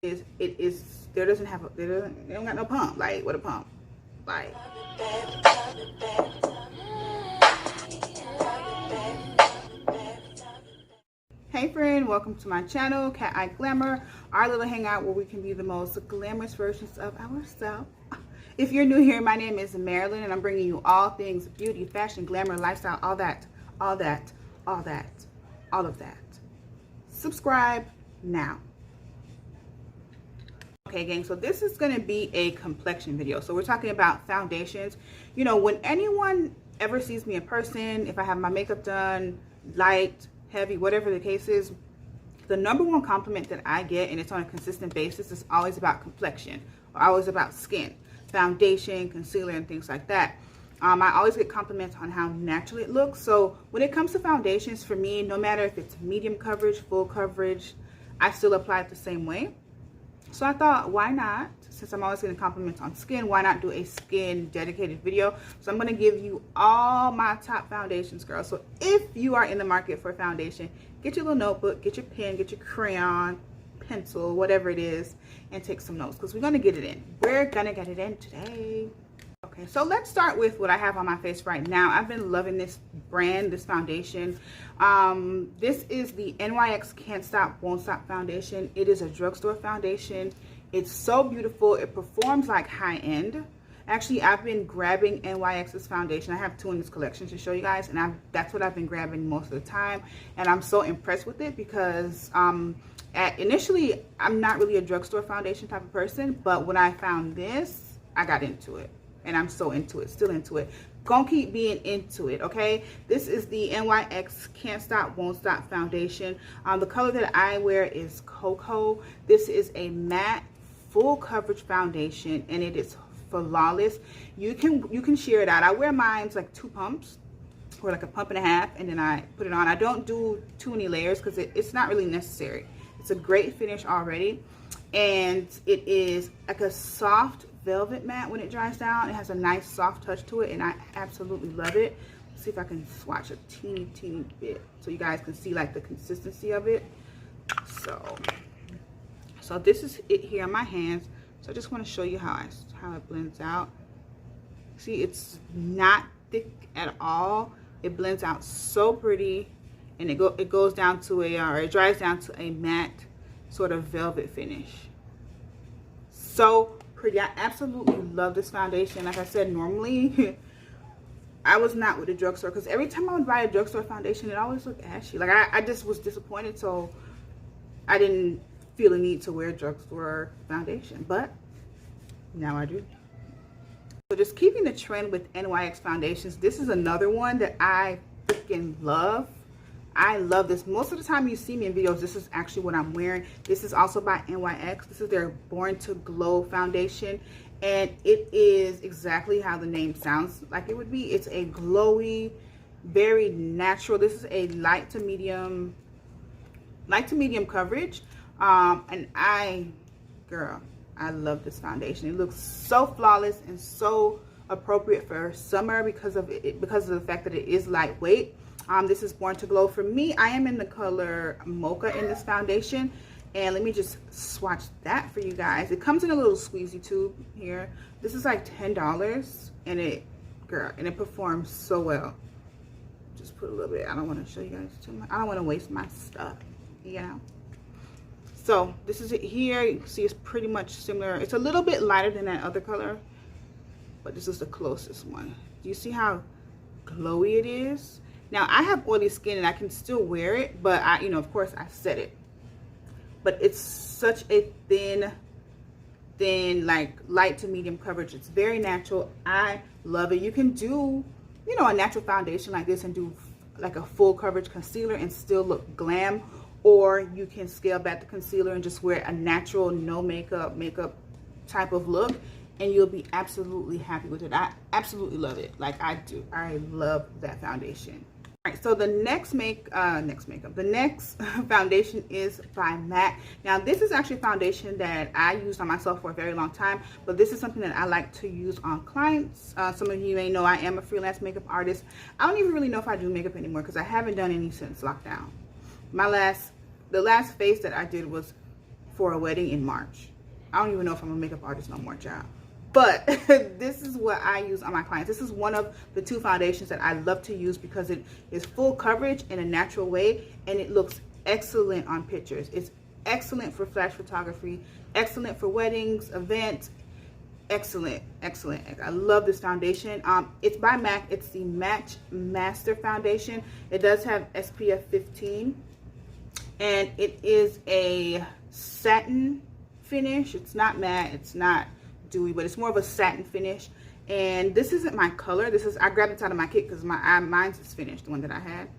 is there doesn't have a, they don't got no pump. Like, what a pump. Like, hey friend, welcome to my channel, Cat Eye Glamour, our little hangout where we can be the most glamorous versions of ourselves. If you're new here, my name is Marilyn, and I'm bringing you all things beauty, fashion, glamour, lifestyle, all that, all that, all that, all of that. Subscribe now. Okay, gang, so this is going to be a complexion video. So we're talking about foundations. You know, when anyone ever sees me in person, if I have my makeup done, light, heavy, whatever the case is, the #1 compliment that I get, and it's on a consistent basis, is always about complexion, or always about skin, foundation, concealer, and things like that. I always get compliments on how natural it looks. So when it comes to foundations, for me, no matter if it's medium coverage, full coverage, I still apply it the same way. So I thought, why not, since I'm always getting compliments on skin, why not do a skin dedicated video? So I'm going to give you all my top foundations, girls. So if you are in the market for a foundation, get your little notebook, get your pen, get your crayon, pencil, whatever it is, and take some notes, because we're going to get it in. We're going to get it in today. Okay, so let's start with what I have on my face right now. I've been loving this brand, this foundation. This is the NYX Can't Stop, Won't Stop foundation. It is a drugstore foundation. It's so beautiful. It performs like high-end. Actually, I've been grabbing NYX's foundation. I have 2 in this collection to show you guys, and that's what I've been grabbing most of the time. And I'm so impressed with it because initially, I'm not really a drugstore foundation type of person, but when I found this, I got into it. And I'm so into it, still into it. Gonna keep being into it, okay? This is the NYX Can't Stop, Won't Stop foundation. The color that I wear is Cocoa. This is a matte, full coverage foundation, and it is flawless. You can sheer it out. I wear mine's like 2 pumps, or like a pump and a half, and then I put it on. I don't do too many layers because it's not really necessary. It's a great finish already, and it is like a soft velvet matte when it dries down. It has a nice soft touch to it, and I absolutely love it. Let's see if I can swatch a teeny bit so you guys can see like the consistency of it. So this is it here on my hands. So I just want to show you how it blends out. See, it's not thick at all. It blends out so pretty, and it goes down to it dries down to a matte sort of velvet finish. So pretty. I absolutely love this foundation. Like I said, normally I was not with a drugstore, because every time I would buy a drugstore foundation, it always looked ashy. Like I just was disappointed, so I didn't feel a need to wear drugstore foundation, but now I do. So just keeping the trend with NYX foundations, this is another one that I freaking love. I love this. Most of the time you see me in videos, this is actually what I'm wearing. This is also by NYX. This is their Born to Glow foundation, and it is exactly how the name sounds like it would be. It's a glowy, very natural. This is a light to medium coverage, and girl, I love this foundation. It looks so flawless and so appropriate for summer because of the fact that it is lightweight. This is Born to Glow. For me, I am in the color Mocha in this foundation, and let me just swatch that for you guys. It comes in a little squeezy tube here. This is like $10, and it performs so well. Just put a little bit. I don't want to show you guys too much. I don't want to waste my stuff, you know. So this is it here. You can see it's pretty much similar. It's a little bit lighter than that other color, but this is the closest one. Do you see how glowy it is? Now, I have oily skin and I can still wear it, but of course I set it. But it's such a thin, like light to medium coverage. It's very natural. I love it. You can do, a natural foundation like this and do like a full coverage concealer and still look glam, or you can scale back the concealer and just wear a natural, no makeup type of look, and you'll be absolutely happy with it. I absolutely love it. Like I do. I love that foundation. All right, so the next foundation is by MAC. Now, this is actually a foundation that I used on myself for a very long time, but this is something that I like to use on clients. Some of you may know I am a freelance makeup artist. I don't even really know if I do makeup anymore because I haven't done any since lockdown. The last face that I did was for a wedding in March. I don't even know if I'm a makeup artist no more, child. But this is what I use on my clients. This is one of the 2 foundations that I love to use because it is full coverage in a natural way, and it looks excellent on pictures. It's excellent for flash photography, excellent for weddings, events. Excellent, excellent. I love this foundation. It's by MAC. It's the Match Master Foundation. It does have SPF 15, and it is a satin finish. It's not matte, it's not dewy, but it's more of a satin finish. And this isn't my color. I grabbed it out of my kit because mine's is finished, the one that I had.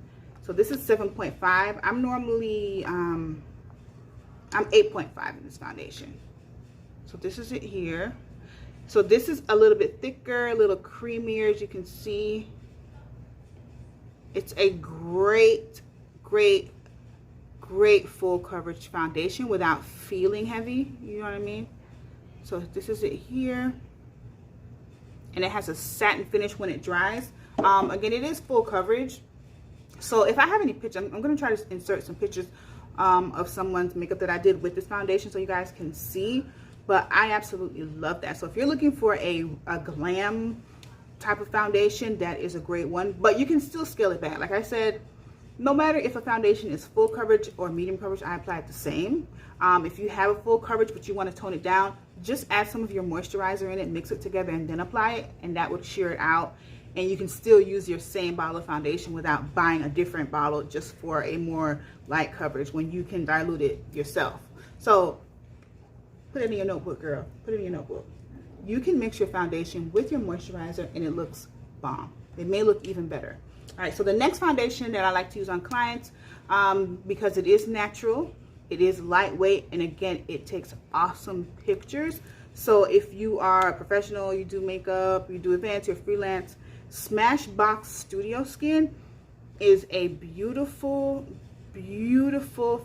So this is 7.5. I'm normally I'm 8.5 in this foundation. So this is it here. So this is a little bit thicker, a little creamier, as you can see. It's a great full coverage foundation without feeling heavy, you know what I mean? So this is it here, and it has a satin finish when it dries. Again, it is full coverage. So if I have any pictures, I'm going to try to insert some pictures of someone's makeup that I did with this foundation so you guys can see. But I absolutely love that. So if you're looking for a glam type of foundation, that is a great one. But you can still scale it back. Like I said, no matter if a foundation is full coverage or medium coverage, I apply it the same. If you have a full coverage but you want to tone it down, just add some of your moisturizer in it, mix it together, and then apply it, and that would sheer it out. And you can still use your same bottle of foundation without buying a different bottle just for a more light coverage when you can dilute it yourself. So put it in your notebook, girl. Put it in your notebook. You can mix your foundation with your moisturizer and it looks bomb. It may look even better. All right, so the next foundation that I like to use on clients, because it is natural, it is lightweight, and again, it takes awesome pictures. So if you are a professional, you do makeup, you do events, you're freelance, Smashbox Studio Skin is a beautiful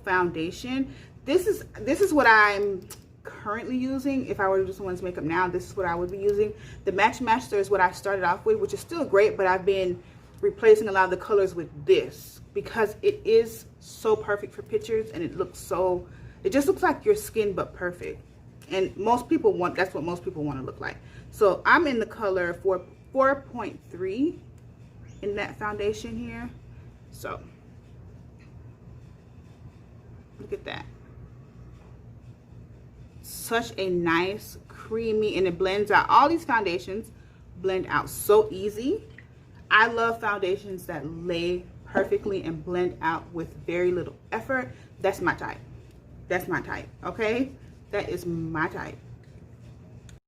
foundation. This is what I'm currently using. If I were to do someone's makeup now, this is what I would be using. The Match Master is what I started off with, which is still great, but I've been replacing a lot of the colors with this because it is so perfect for pictures, and it just looks like your skin but perfect. And that's what most people want to look like. So I'm in the color 4.3 in that foundation here. So look at that. Such a nice creamy, and it blends out. All these foundations blend out so easy. I love foundations that lay perfectly and blend out with very little effort. That's my type. That's my type, okay? That is my type.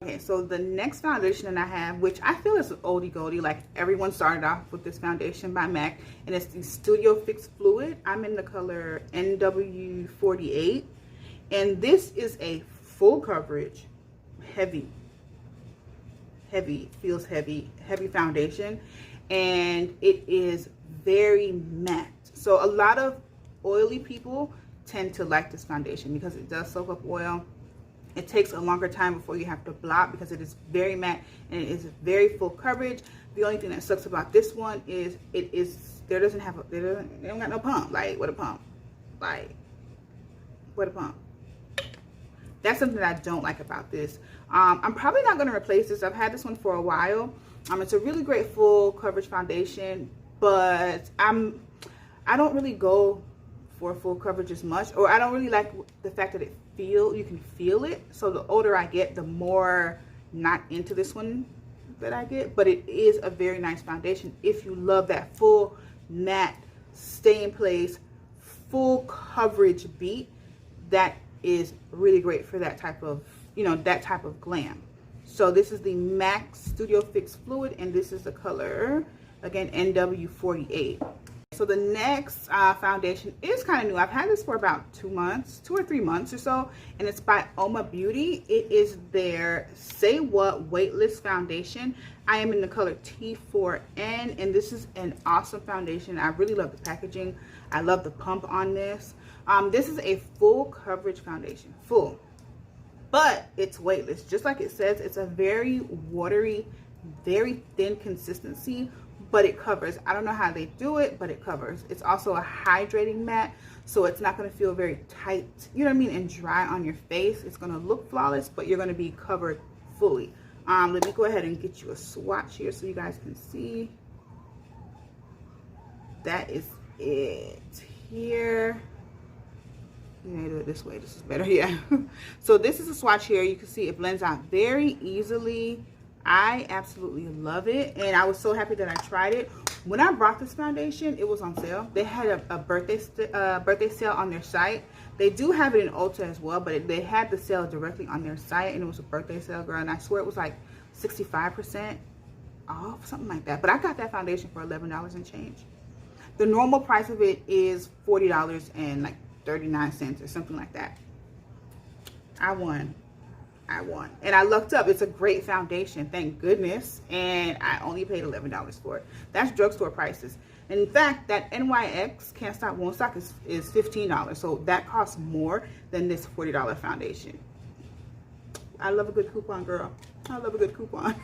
Okay, so the next foundation that I have, which I feel is an oldie goldie, like everyone started off with this foundation by MAC, and it's the Studio Fix Fluid. I'm in the color NW48, and this is a full coverage, heavy, feels heavy foundation, and it is very matte. So a lot of oily people tend to like this foundation because it does soak up oil. It takes a longer time before you have to blot because it is very matte and it is very full coverage. The only thing that sucks about this one is they don't got no pump. Like, what a pump. Like, what a pump. That's something that I don't like about this. I'm probably not going to replace this. I've had this one for a while. It's a really great full coverage foundation, but I don't really go for full coverage as much, or I don't really like the fact that you can feel it. So the older I get, the more not into this one that I get, but it is a very nice foundation if you love that full matte, stay in place, full coverage beat. That is really great for that type of, that type of glam. So this is the MAC Studio Fix Fluid, and this is the color, again, NW48. So the next foundation is kind of new. I've had this for about 2 or 3 months or so, and it's by Oma Beauty. It is their Say What Weightless Foundation. I am in the color T4N, and this is an awesome foundation. I really love the packaging. I love the pump on this. This is a full coverage foundation, full, but it's weightless. Just like it says, it's a very watery, very thin consistency, but it covers. I don't know how they do it, but it covers. It's also a hydrating matte, so it's not going to feel very tight, you know what I mean, and dry on your face. It's going to look flawless, but you're going to be covered fully. Let me go ahead and get you a swatch here so you guys can see. That is it here. I'm gonna do it this way. This is better. Yeah. So this is a swatch here. You can see it blends out very easily. I absolutely love it, and I was so happy that I tried it. When I bought this foundation, it was on sale. They had a birthday sale on their site. They do have it in Ulta as well, but they had the sale directly on their site, and it was a birthday sale, girl. And I swear it was like 65% off, something like that. But I got that foundation for $11 and change. The normal price of it is $40 and like 39 cents or something like that. I won. And I looked up. It's a great foundation, thank goodness. And I only paid $11 for it. That's drugstore prices. And in fact, that NYX Can't Stop Won't Stop is $15. So that costs more than this $40 foundation. I love a good coupon, girl. I love a good coupon.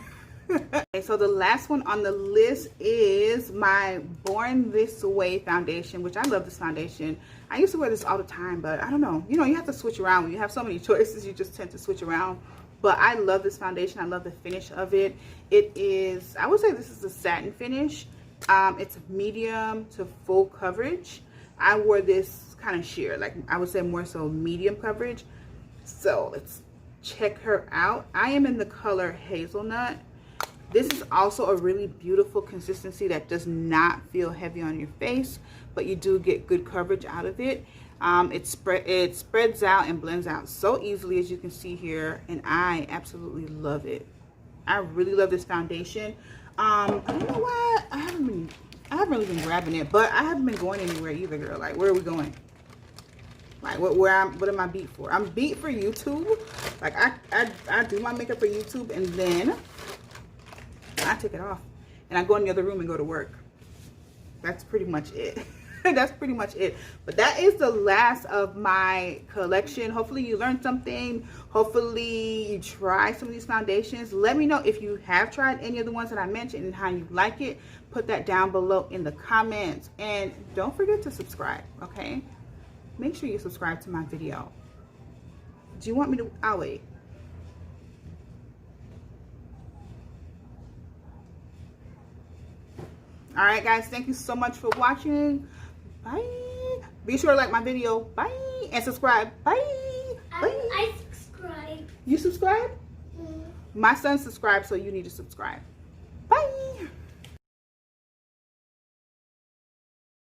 Okay, so the last one on the list is my Born This Way foundation, which I love this foundation. I used to wear this all the time, but I don't know. You know, you have to switch around. When you have so many choices, you just tend to switch around. But I love this foundation. I love the finish of it. It is, I would say this is a satin finish. It's medium to full coverage. I wore this kind of sheer, like I would say more so medium coverage. So let's check her out. I am in the color Hazelnut. This is also a really beautiful consistency that does not feel heavy on your face, but you do get good coverage out of it. It spreads out and blends out so easily, as you can see here, and I absolutely love it. I really love this foundation. I don't know why I haven't really been grabbing it, but I haven't been going anywhere either, girl. Like, where are we going? Like, what am I beat for? I'm beat for YouTube. Like, I do my makeup for YouTube, and then I take it off and I go in the other room and go to work. That's pretty much it. That's pretty much it. But that is the last of my collection. Hopefully you learned something. Hopefully you try some of these foundations. Let me know if you have tried any of the ones that I mentioned and how you like it. Put that down below in the comments, and don't forget to subscribe. Okay, make sure you subscribe to my video. Do you want me to? I'll wait. All right, guys, thank you so much for watching. Bye. Be sure to like my video. Bye. And subscribe. Bye. Bye. I subscribe. You subscribe? Mm. My son subscribed, so you need to subscribe. Bye.